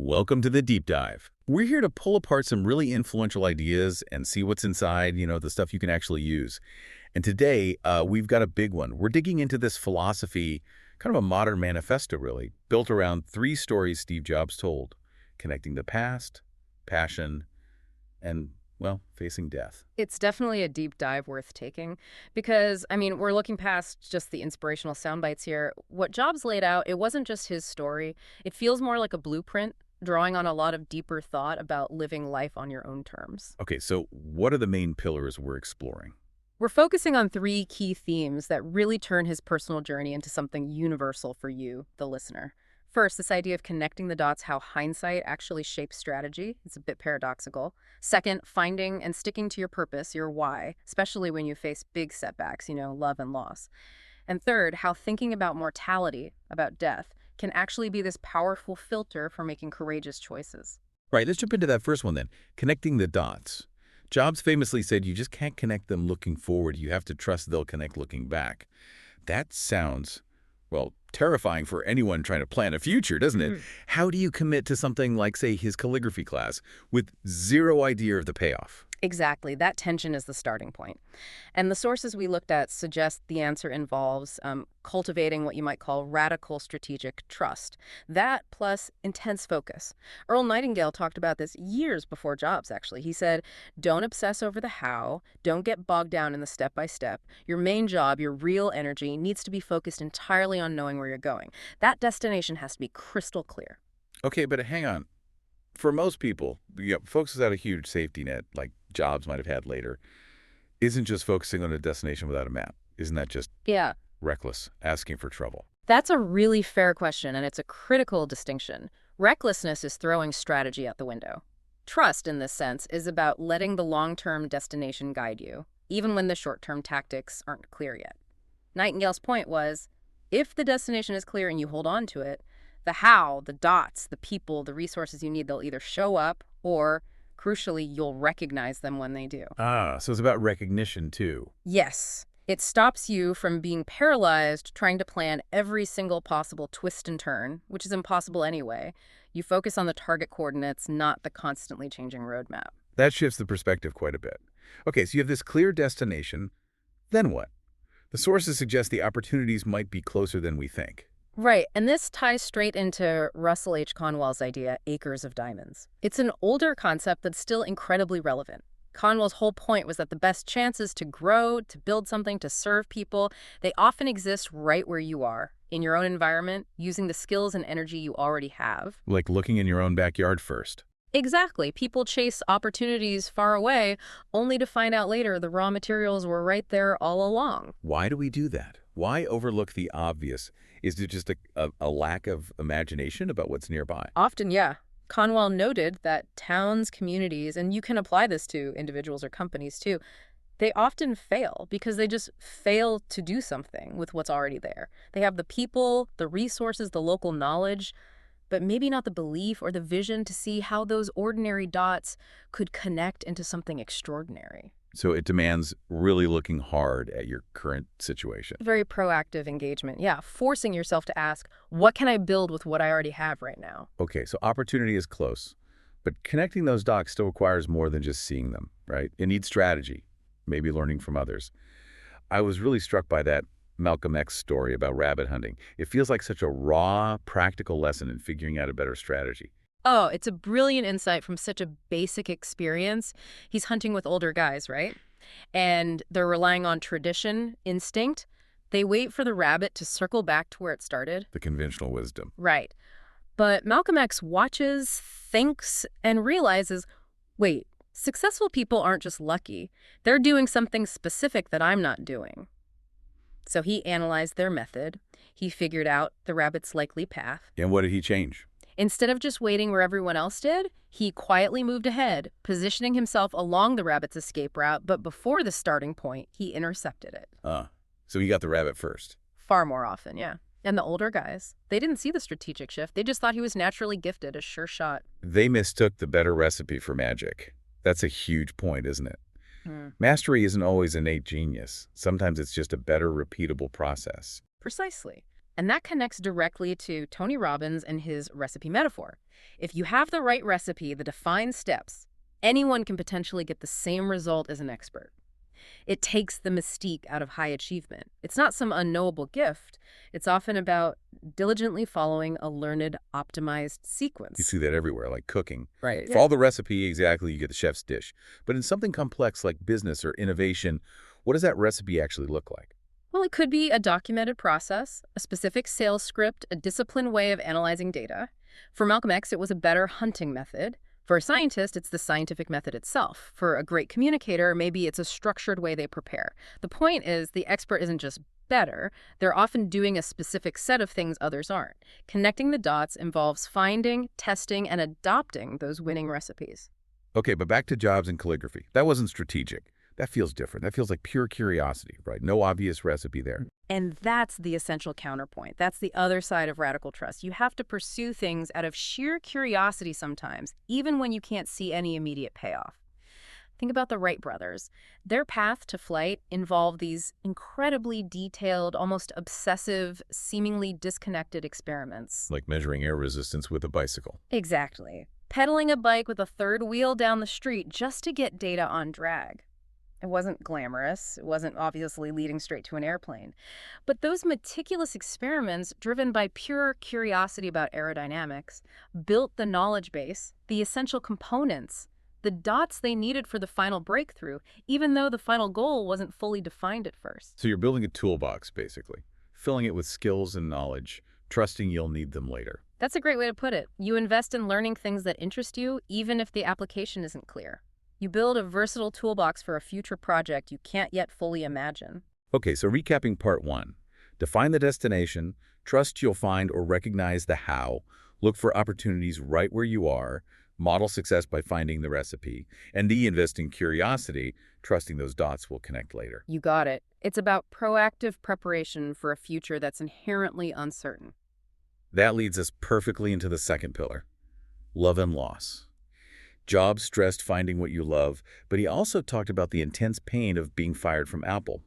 Welcome to the Deep Dive. We're here to pull apart some really influential ideas and see what's inside, the stuff you can actually use. And today, we've got a big one. We're digging into this philosophy, kind of a modern manifesto, really, built around three stories Steve Jobs told: connecting the past, passion, and, well, facing death. It's definitely a deep dive worth taking because, we're looking past just the inspirational sound bites here. What Jobs laid out, it wasn't just his story. It feels more like a blueprint, drawing on a lot of deeper thought about living life on your own terms. Okay, so what are the main pillars we're exploring? We're focusing on three key themes that really turn his personal journey into something universal for you, the listener. First, this idea of connecting the dots, how hindsight actually shapes strategy. It's a bit paradoxical. Second, finding and sticking to your purpose, your why, especially when you face big setbacks, love and loss. And third, how thinking about mortality, about death, can actually be this powerful filter for making courageous choices. Right, let's jump into that first one then, connecting the dots. Jobs famously said you just can't connect them looking forward. You have to trust they'll connect looking back. That sounds, well, terrifying for anyone trying to plan a future, doesn't it? How do you commit to something like, say, his calligraphy class with zero idea of the payoff? Exactly. That tension is the starting point. And the sources we looked at suggest the answer involves cultivating what you might call radical strategic trust. That plus intense focus. Earl Nightingale talked about this years before Jobs, actually. He said, don't obsess over the how. Don't get bogged down in the step-by-step. Your main job, your real energy, needs to be focused entirely on knowing where you're going. That destination has to be crystal clear. Okay, but hang on. For most people, folks without a huge safety net, like Jobs might have had later, isn't just focusing on a destination without a map. Isn't that just reckless, asking for trouble? That's a really fair question, and it's a critical distinction. Recklessness is throwing strategy out the window. Trust, in this sense, is about letting the long-term destination guide you, even when the short-term tactics aren't clear yet. Nightingale's point was, if the destination is clear and you hold on to it, the how, the dots, the people, the resources you need, they'll either show up or, crucially, you'll recognize them when they do. Ah, so it's about recognition, too. Yes. It stops you from being paralyzed trying to plan every single possible twist and turn, which is impossible anyway. You focus on the target coordinates, not the constantly changing roadmap. That shifts the perspective quite a bit. Okay, so you have this clear destination. Then what? The sources suggest the opportunities might be closer than we think. Right, and this ties straight into Russell H. Conwell's idea, acres of diamonds. It's an older concept that's still incredibly relevant. Conwell's whole point was that the best chances to grow, to build something, to serve people, they often exist right where you are, in your own environment, using the skills and energy you already have. Like looking in your own backyard first. Exactly. People chase opportunities far away, only to find out later the raw materials were right there all along. Why do we do that? Why overlook the obvious? Is it just a lack of imagination about what's nearby? Often, yeah. Conwell noted that towns, communities, and you can apply this to individuals or companies too, they often fail because they just fail to do something with what's already there. They have the people, the resources, the local knowledge, but maybe not the belief or the vision to see how those ordinary dots could connect into something extraordinary. So it demands really looking hard at your current situation. Very proactive engagement. Yeah, forcing yourself to ask, what can I build with what I already have right now? Okay, so opportunity is close, but connecting those dots still requires more than just seeing them, right? It needs strategy, maybe learning from others. I was really struck by that Malcolm X story about rabbit hunting. It feels like such a raw, practical lesson in figuring out a better strategy. Oh, it's a brilliant insight from such a basic experience. He's hunting with older guys, right? And they're relying on tradition, instinct. They wait for the rabbit to circle back to where it started. The conventional wisdom. Right. But Malcolm X watches, thinks, and realizes, wait, successful people aren't just lucky. They're doing something specific that I'm not doing. So he analyzed their method. He figured out the rabbit's likely path. And what did he change? Instead of just waiting where everyone else did, he quietly moved ahead, positioning himself along the rabbit's escape route, but before the starting point, he intercepted it. So he got the rabbit first. Far more often, yeah. And the older guys, they didn't see the strategic shift. They just thought he was naturally gifted, a sure shot. They mistook the better recipe for magic. That's a huge point, isn't it? Mastery isn't always innate genius. Sometimes it's just a better, repeatable process. Precisely. And that connects directly to Tony Robbins and his recipe metaphor. If you have the right recipe, the defined steps, anyone can potentially get the same result as an expert. It takes the mystique out of high achievement. It's not some unknowable gift. It's often about diligently following a learned, optimized You sequence. see that everywhere, like cooking. Right. Follow the recipe exactly, you get the chef's dish. But in something complex like business or innovation, what does that recipe actually look like? Well, it could be a documented process, a specific sales script, a disciplined way of analyzing data. For Malcolm X, it was a better hunting method. For a scientist, it's the scientific method itself. For a great communicator, maybe it's a structured way they prepare. The point is, the expert isn't just better, they're often doing a specific set of things others aren't. Connecting the dots involves finding, testing, and adopting those winning recipes. Okay, but back to jobs and calligraphy. That wasn't strategic. That feels different. That feels like pure curiosity, right? No obvious recipe there. And that's the essential counterpoint. That's the other side of radical trust. You have to pursue things out of sheer curiosity sometimes, even when you can't see any immediate payoff. Think about the Wright brothers. Their path to flight involved these incredibly detailed, almost obsessive, seemingly disconnected experiments. Like measuring air resistance with a bicycle. Exactly. Pedaling a bike with a third wheel down the street just to get data on drag. It wasn't glamorous. It wasn't obviously leading straight to an airplane. But those meticulous experiments, driven by pure curiosity about aerodynamics, built the knowledge base, the essential components, the dots they needed for the final breakthrough, even though the final goal wasn't fully defined at first. So you're building a toolbox, basically. Filling it with skills and knowledge, trusting you'll need them later. That's a great way to put it. You invest in learning things that interest you, even if the application isn't clear. You build a versatile toolbox for a future project you can't yet fully imagine. Okay, so recapping part one. Define the destination, trust you'll find or recognize the how, look for opportunities right where you are, model success by finding the recipe, and D, invest in curiosity, trusting those dots will connect later. You got it. It's about proactive preparation for a future that's inherently uncertain. That leads us perfectly into the second pillar, love and loss. Job stressed finding what you love, but he also talked about the intense pain of being fired from Apple.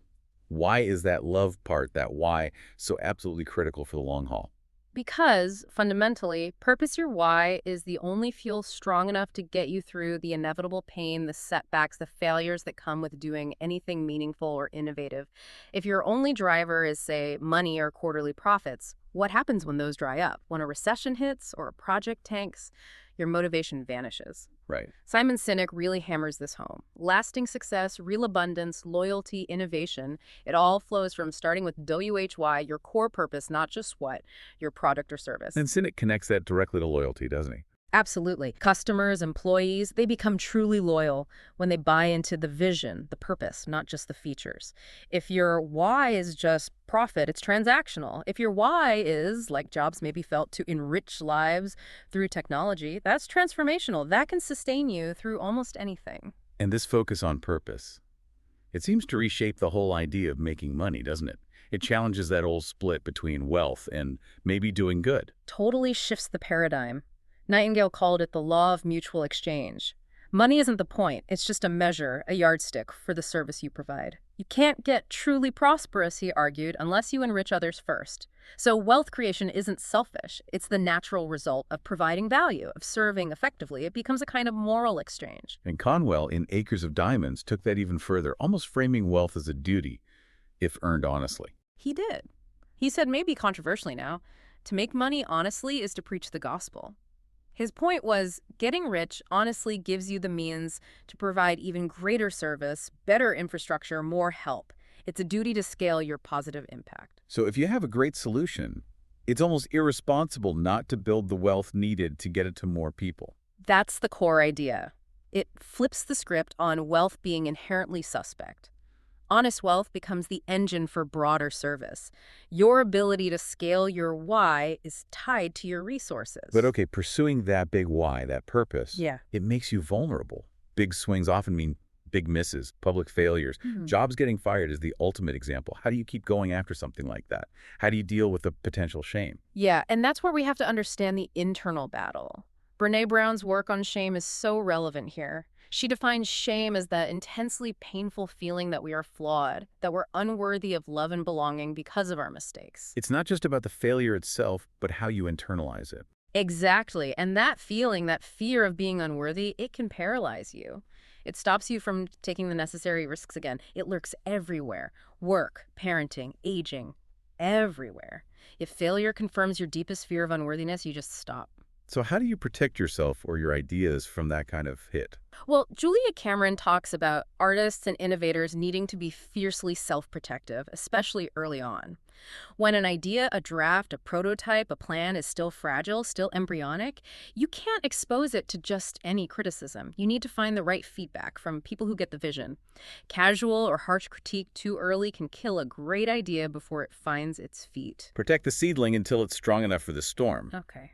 Why is that love part, that why, so absolutely critical for the long haul? Because, fundamentally, purpose your why is the only fuel strong enough to get you through the inevitable pain, the setbacks, the failures that come with doing anything meaningful or innovative. If your only driver is, say, money or quarterly profits, what happens when those dry up? When a recession hits or a project tanks, your motivation vanishes. Right. Simon Sinek really hammers this home. Lasting success, real abundance, loyalty, innovation, it all flows from starting with WHY, your core purpose, not just what, your product or service. And Sinek connects that directly to loyalty, doesn't he? Absolutely. Customers, employees, they become truly loyal when they buy into the vision, the purpose, not just the features. If your why is just profit, it's transactional. If your why is, like Jobs maybe felt, to enrich lives through technology, that's transformational. That can sustain you through almost anything. And this focus on purpose, it seems to reshape the whole idea of making money, doesn't it? It challenges that old split between wealth and maybe doing good. Totally shifts the paradigm. Nightingale called it the law of mutual exchange. Money isn't the point. It's just a measure, a yardstick for the service you provide. You can't get truly prosperous, he argued, unless you enrich others first. So wealth creation isn't selfish. It's the natural result of providing value, of serving effectively. It becomes a kind of moral exchange. And Conwell, in Acres of Diamonds, took that even further, almost framing wealth as a duty, if earned honestly. He did. He said, maybe controversially now, to make money honestly is to preach the gospel. His point was, getting rich honestly gives you the means to provide even greater service, better infrastructure, more help. It's a duty to scale your positive impact. So if you have a great solution, it's almost irresponsible not to build the wealth needed to get it to more people. That's the core idea. It flips the script on wealth being inherently suspect. Honest wealth becomes the engine for broader service. Your ability to scale your why is tied to your resources. But okay, pursuing that big why, that purpose, Yeah. it makes you vulnerable. Big swings often mean big misses, public failures. Jobs getting fired is the ultimate example. How do you keep going after something like that? How do you deal with the potential shame? Yeah, and that's where we have to understand the internal battle. Brene Brown's work on shame is so relevant here. She defines shame as that intensely painful feeling that we are flawed, that we're unworthy of love and belonging because of our mistakes. It's not just about the failure itself, but how you internalize it. Exactly. And that feeling, that fear of being unworthy, it can paralyze you. It stops you from taking the necessary risks again. It lurks everywhere. Work, parenting, aging, everywhere. If failure confirms your deepest fear of unworthiness, you just stop. So how do you protect yourself or your ideas from that kind of hit? Well, Julia Cameron talks about artists and innovators needing to be fiercely self-protective, especially early on. When an idea, a draft, a prototype, a plan is still fragile, still embryonic, you can't expose it to just any criticism. You need to find the right feedback from people who get the vision. Casual or harsh critique too early can kill a great idea before it finds its feet. Protect the seedling until it's strong enough for the storm. Okay.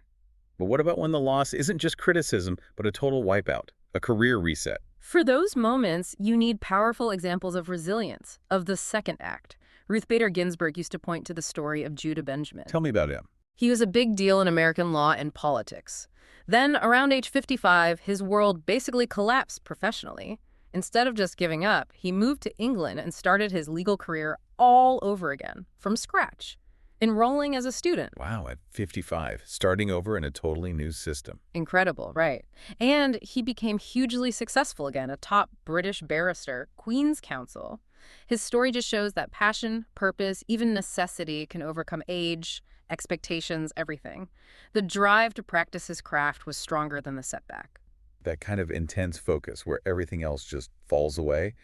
But what about when the loss isn't just criticism, but a total wipeout, a career reset? For those moments, you need powerful examples of resilience, of the second act. Ruth Bader Ginsburg used to point to the story of Judah Benjamin. Tell me about him. He was a big deal in American law and politics. Then, around age 55, his world basically collapsed professionally. Instead of just giving up, he moved to England and started his legal career all over again, from scratch, enrolling as a student. Wow, at 55, starting over in a totally new system. Incredible, right? And he became hugely successful again, a top British barrister, Queen's Counsel. His story just shows that passion, purpose, even necessity can overcome age, expectations, everything. The drive to practice his craft was stronger than the setback. That kind of intense focus where everything else just falls away.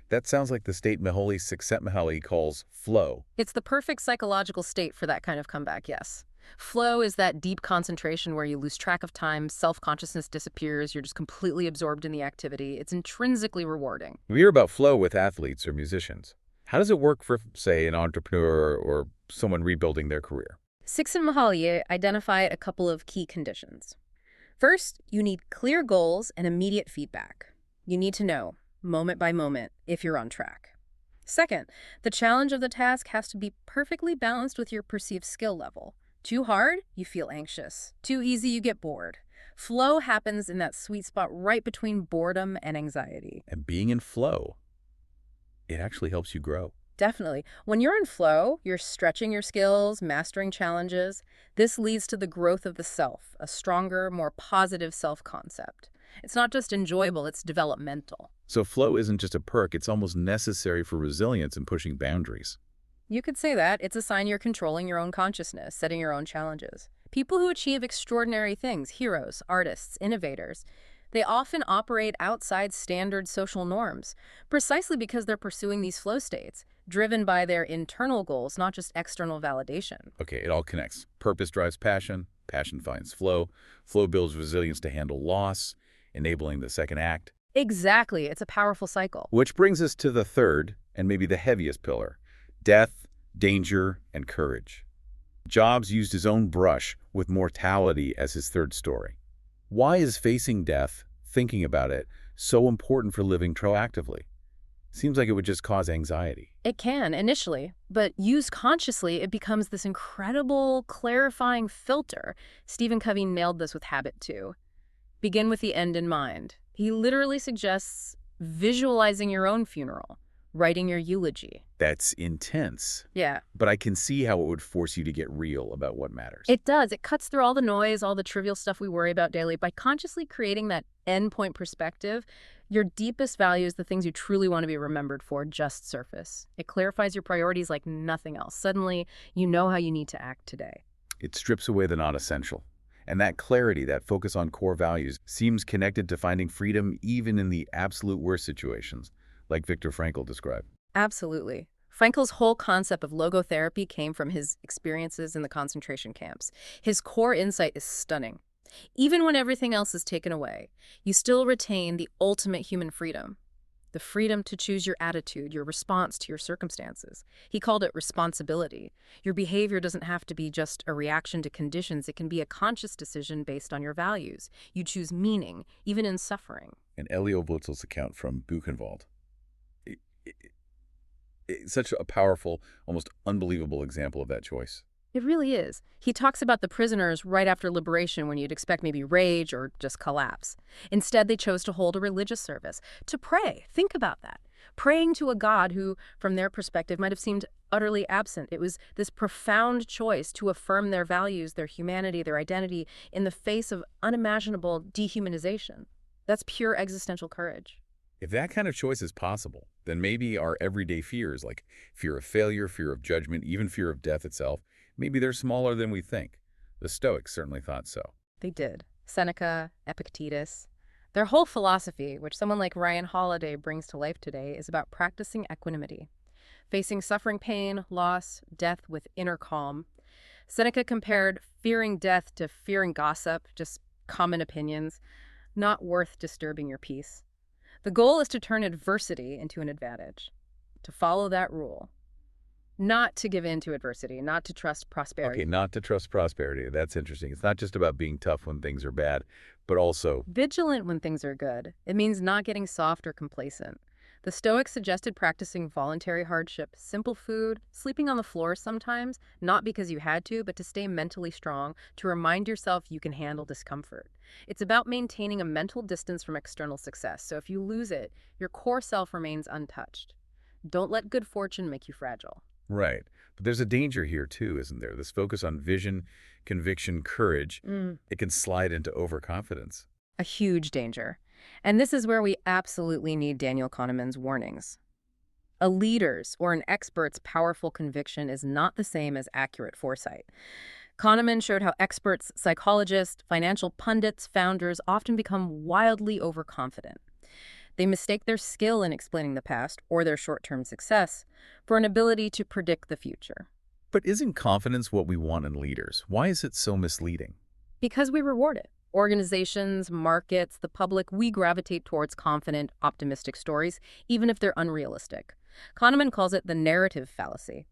That sounds like the state Mihaly Csikszentmihalyi calls flow. It's the perfect psychological state for that kind of comeback, yes. Flow is that deep concentration where you lose track of time, self-consciousness disappears, you're just completely absorbed in the activity. It's intrinsically rewarding. We hear about flow with athletes or musicians. How does it work for, say, an entrepreneur or someone rebuilding their career? Csikszentmihalyi identified a couple of key conditions. First, you need clear goals and immediate feedback. You need to know, moment by moment, if you're on track. Second, the challenge of the task has to be perfectly balanced with your perceived skill level. Too hard, you feel anxious. Too easy, you get bored. Flow happens in that sweet spot right between boredom and anxiety. And being in flow, it actually helps you grow. Definitely. When you're in flow, you're stretching your skills, mastering challenges. This leads to the growth of the self, a stronger, more positive self-concept. It's not just enjoyable, it's developmental. So flow isn't just a perk, it's almost necessary for resilience and pushing boundaries. You could say that. It's a sign you're controlling your own consciousness, setting your own challenges. People who achieve extraordinary things, heroes, artists, innovators, they often operate outside standard social norms, precisely because they're pursuing these flow states, driven by their internal goals, not just external validation. Okay, it all connects. Purpose drives passion, passion finds flow, flow builds resilience to handle loss, enabling the second act. Exactly. It's a powerful cycle. Which brings us to the third, and maybe the heaviest pillar, death, danger, and courage. Jobs used his own brush with mortality as his third story. Why is facing death, thinking about it, so important for living proactively? Seems like it would just cause anxiety. It can, initially, but used consciously, it becomes this incredible, clarifying filter. Stephen Covey nailed this with Habit too. Begin with the end in mind. He literally suggests visualizing your own funeral, writing your eulogy. That's intense. Yeah. But I can see how it would force you to get real about what matters. It does. It cuts through all the noise, all the trivial stuff we worry about daily. By consciously creating that endpoint perspective, your deepest values, the things you truly want to be remembered for, just surface. It clarifies your priorities like nothing else. Suddenly, you know how you need to act today. It strips away the non-essential. And that clarity, that focus on core values, seems connected to finding freedom even in the absolute worst situations, like Viktor Frankl described. Absolutely. Frankl's whole concept of logotherapy came from his experiences in the concentration camps. His core insight is stunning. Even when everything else is taken away, you still retain the ultimate human freedom. The freedom to choose your attitude, your response to your circumstances. He called it responsibility. Your behavior doesn't have to be just a reaction to conditions. It can be a conscious decision based on your values. You choose meaning, even in suffering. And Elio Blitzel's account from Buchenwald. It's such a powerful, almost unbelievable example of that choice. It really is. He talks about the prisoners right after liberation when you'd expect maybe rage or just collapse. Instead, they chose to hold a religious service, to pray. Think about that. Praying to a God who, from their perspective, might have seemed utterly absent. It was this profound choice to affirm their values, their humanity, their identity in the face of unimaginable dehumanization. That's pure existential courage. If that kind of choice is possible, then maybe our everyday fears, like fear of failure, fear of judgment, even fear of death itself, maybe they're smaller than we think. The Stoics certainly thought so. They did. Seneca, Epictetus. Their whole philosophy, which someone like Ryan Holiday brings to life today, is about practicing equanimity, facing suffering, pain, loss, death with inner calm. Seneca compared fearing death to fearing gossip, just common opinions, not worth disturbing your peace. The goal is to turn adversity into an advantage, to follow that rule, not to give in to adversity, not to trust prosperity. Okay, not to trust prosperity. That's interesting. It's not just about being tough when things are bad, but also Vigilant when things are good. It means not getting soft or complacent. The Stoics suggested practicing voluntary hardship, simple food, sleeping on the floor sometimes, not because you had to, but to stay mentally strong, to remind yourself you can handle discomfort. It's about maintaining a mental distance from external success, so if you lose it, your core self remains untouched. Don't let good fortune make you fragile. right. But there's a danger here too, isn't there? This focus on vision, conviction, courage, it can slide into overconfidence. A huge danger. And this is where we absolutely need Daniel Kahneman's warnings. A leader's or an expert's powerful conviction is not the same as accurate foresight. Kahneman showed how experts, psychologists, financial pundits, founders often become wildly overconfident. They mistake their skill in explaining the past or their short-term success for an ability to predict the future. But isn't confidence what we want in leaders? Why is it so misleading? Because we reward it. Organizations, markets, the public, we gravitate towards confident, optimistic stories, even if they're unrealistic. Kahneman calls it the narrative fallacy.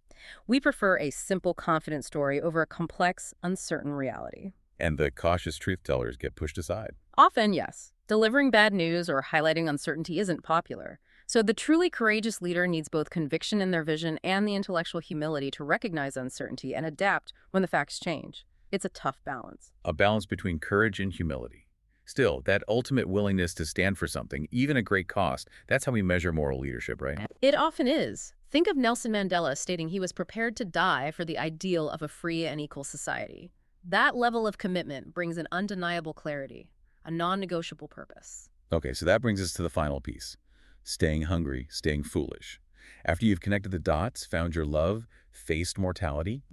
We prefer a simple, confident story over a complex, uncertain reality. And the cautious truth tellers get pushed aside. Often, yes. Delivering bad news or highlighting uncertainty isn't popular. So the truly courageous leader needs both conviction in their vision and the intellectual humility to recognize uncertainty and adapt when the facts change. It's a tough balance. A balance between courage and humility. Still, that ultimate willingness to stand for something, even at great cost, that's how we measure moral leadership, right? It often is. Think of Nelson Mandela stating he was prepared to die for the ideal of a free and equal society. That level of commitment brings an undeniable clarity, a non-negotiable purpose. Okay, so that brings us to the final piece. Staying hungry, staying foolish. After you've connected the dots, found your love, faced mortality,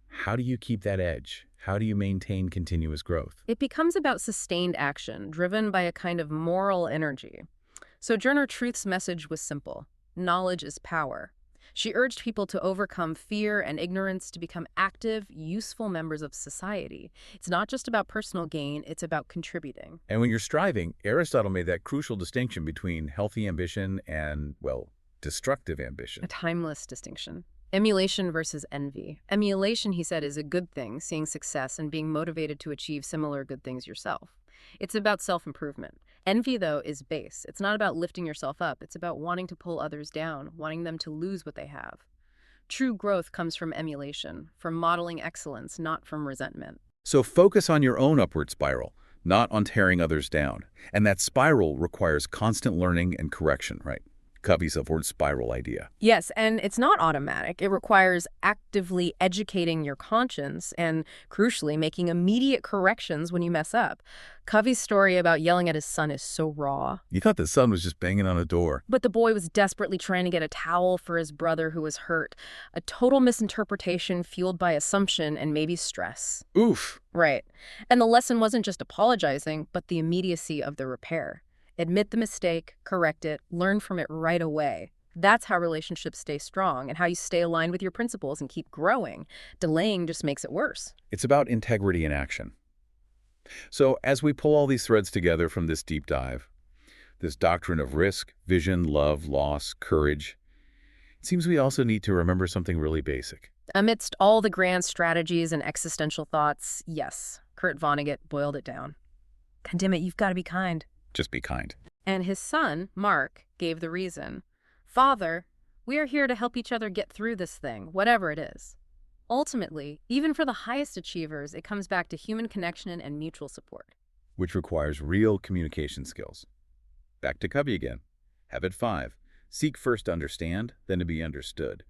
how do you keep that edge? How do you maintain continuous growth? It becomes about sustained action, driven by a kind of moral energy. Sojourner Truth's message was simple. Knowledge is power. She urged people to overcome fear and ignorance to become active, useful members of society. It's not just about personal gain, it's about contributing. And when you're striving, Aristotle made that crucial distinction between healthy ambition and, well, destructive ambition. A timeless distinction. Emulation versus envy. Emulation, he said, is a good thing, seeing success and being motivated to achieve similar good things yourself. It's about self-improvement. Envy, though, is base. It's not about lifting yourself up. It's about wanting to pull others down, wanting them to lose what they have. True growth comes from emulation, from modeling excellence, not from resentment. So focus on your own upward spiral, not on tearing others down. And that spiral requires constant learning and correction, right? Covey's upward spiral idea. Yes, and it's not automatic. It requires actively educating your conscience and, crucially, making immediate corrections when you mess up. Covey's story about yelling at his son is so raw. You thought the son was just banging on a door. But the boy was desperately trying to get a towel for his brother who was hurt. A total misinterpretation fueled by assumption and maybe stress. Oof. Right. And the lesson wasn't just apologizing, but the immediacy of the repair. Admit the mistake, correct it, learn from it right away. That's how relationships stay strong and how you stay aligned with your principles and keep growing. Delaying just makes it worse. It's about integrity in action. So as we pull all these threads together from this deep dive, this doctrine of risk, vision, love, loss, courage, it seems we also need to remember something really basic. Amidst all the grand strategies and existential thoughts, yes, Kurt Vonnegut boiled it down. God damn it, you've got to be kind. Just be kind. And his son, Mark, gave the reason. Father, we are here to help each other get through this thing, whatever it is. Ultimately, even for the highest achievers, it comes back to human connection and mutual support. which requires real communication skills. Back to Covey again. Habit 5. Seek first to understand, then to be understood.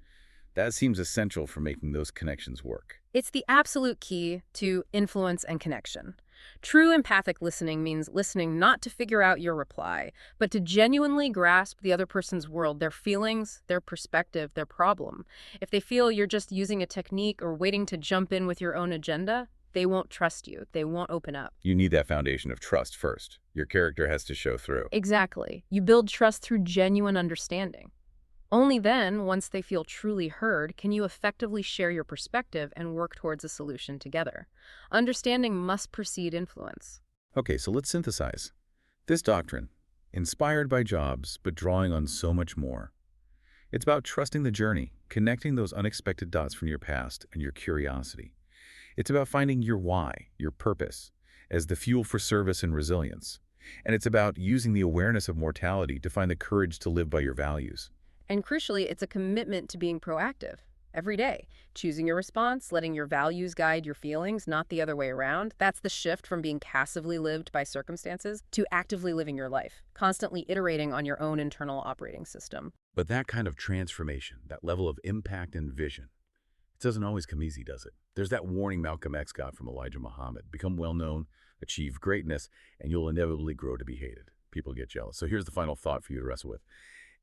That seems essential for making those connections work. It's the absolute key to influence and connection. True empathic listening means listening not to figure out your reply, but to genuinely grasp the other person's world, their feelings, their perspective, their problem. If they feel you're just using a technique or waiting to jump in with your own agenda, they won't trust you. They won't open up. You need that foundation of trust first. Your character has to show through. Exactly. You build trust through genuine understanding. Only then, once they feel truly heard, can you effectively share your perspective and work towards a solution together. Understanding must precede influence. Okay, so let's synthesize. This doctrine, inspired by jobs, but drawing on so much more. It's about trusting the journey, connecting those unexpected dots from your past and your curiosity. It's about finding your why, your purpose, as the fuel for service and resilience. And it's about using the awareness of mortality to find the courage to live by your values. And crucially, it's a commitment to being proactive every day, choosing your response, letting your values guide your feelings, not the other way around. That's the shift from being passively lived by circumstances to actively living your life, constantly iterating on your own internal operating system. But that kind of transformation, that level of impact and vision, it doesn't always come easy, does it? There's that warning Malcolm X got from Elijah Muhammad. Become well-known, achieve greatness, and you'll inevitably grow to be hated. People get jealous. So here's the final thought for you to wrestle with.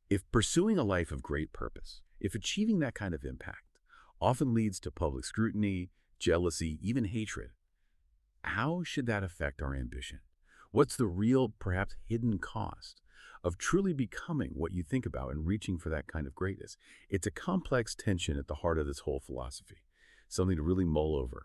If pursuing a life of great purpose, if achieving that kind of impact often leads to public scrutiny, jealousy, even hatred, how should that affect our ambition? What's the real, perhaps hidden cost of truly becoming what you think about and reaching for that kind of greatness? It's a complex tension at the heart of this whole philosophy, something to really mull over.